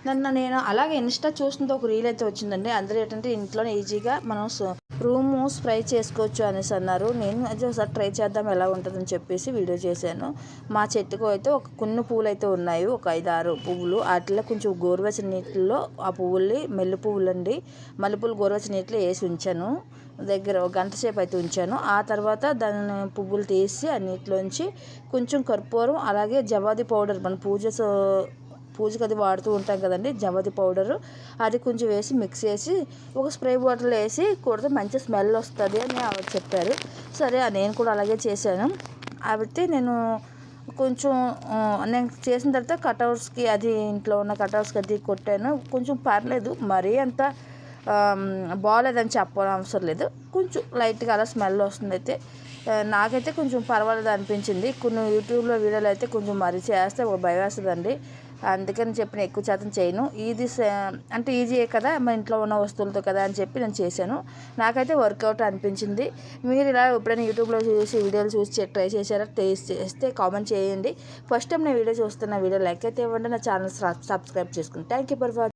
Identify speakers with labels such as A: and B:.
A: నేను అలాగే ఇన్స్టా చూసినతో ఒక రీల్ అయితే వచ్చిందండి. అందులో ఏంటంటే ఇంట్లోనే ఈజీగా మనం రూము స్ప్రే చేసుకోవచ్చు అనేసి అన్నారు. నేను అయితే ఒకసారి ట్రై చేద్దాం ఎలా ఉంటుందని చెప్పేసి వీడియో చేశాను. మా చెట్టుకు అయితే ఒక కొన్ని పూలు అయితే ఉన్నాయి, ఒక 5-6 పువ్వులు. వాటిలో కొంచెం గోరువెచ్చని నీటిలో ఆ పువ్వుల్ని మల్లె పువ్వులు అండి, మల్లెపూలు గోరువెచ్చని నీటిలో వేసి ఉంచాను. దగ్గర ఒక గంట సేపు అయితే ఉంచాను. ఆ తర్వాత దాని పువ్వులు తీసి ఆ నీటిలోంచి కొంచెం కర్పూరం, అలాగే జవాది పౌడర్, మన పూజకి అది వాడుతూ ఉంటాం కదండి, జవాది పౌడరు, అది కొంచెం వేసి మిక్స్ చేసి ఒక స్ప్రే బాటిల్ వేసి కొడితే మంచి స్మెల్ వస్తుంది అని ఆవిడ చెప్పారు. సరే నేను కూడా అలాగే చేశాను. అయితే నేను కొంచెం నేను చేసిన తర్వాత కటౌట్స్కి, అది ఇంట్లో ఉన్న కటౌట్స్కి అది కొట్టాను. కొంచెం పర్లేదు, మరీ అంత బాగాలేదని చెప్పనవసరం లేదు. కొంచెం లైట్గా అలా స్మెల్ వస్తుంది. అయితే నాకైతే కొంచెం పర్వాలేదు అనిపించింది. కొన్ని యూట్యూబ్లో వీడియోలు అయితే కొంచెం మరీ చేస్తే భయం వేస్తుందండి. అందుకని చెప్పి నేను ఎక్కువ శాతం చేయను. ఇది అంటే ఈజీయే కదా, మా ఇంట్లో ఉన్న వస్తువులతో కదా అని చెప్పి నేను చేశాను. నాకైతే వర్కౌట్ అనిపించింది. మీరు ఇలా ఎప్పుడైనా యూట్యూబ్లో చూసి వీడియోలు చూసి ట్రై చేశారా? టేస్ట్ చేస్తే కామెంట్ చేయండి. ఫస్ట్ టైం నేను వీడియో చూస్తున్న వీడియో లైక్ అయితే ఇవ్వండి. నా ఛానల్ సబ్స్క్రైబ్ చేసుకోండి. Thank you for watching.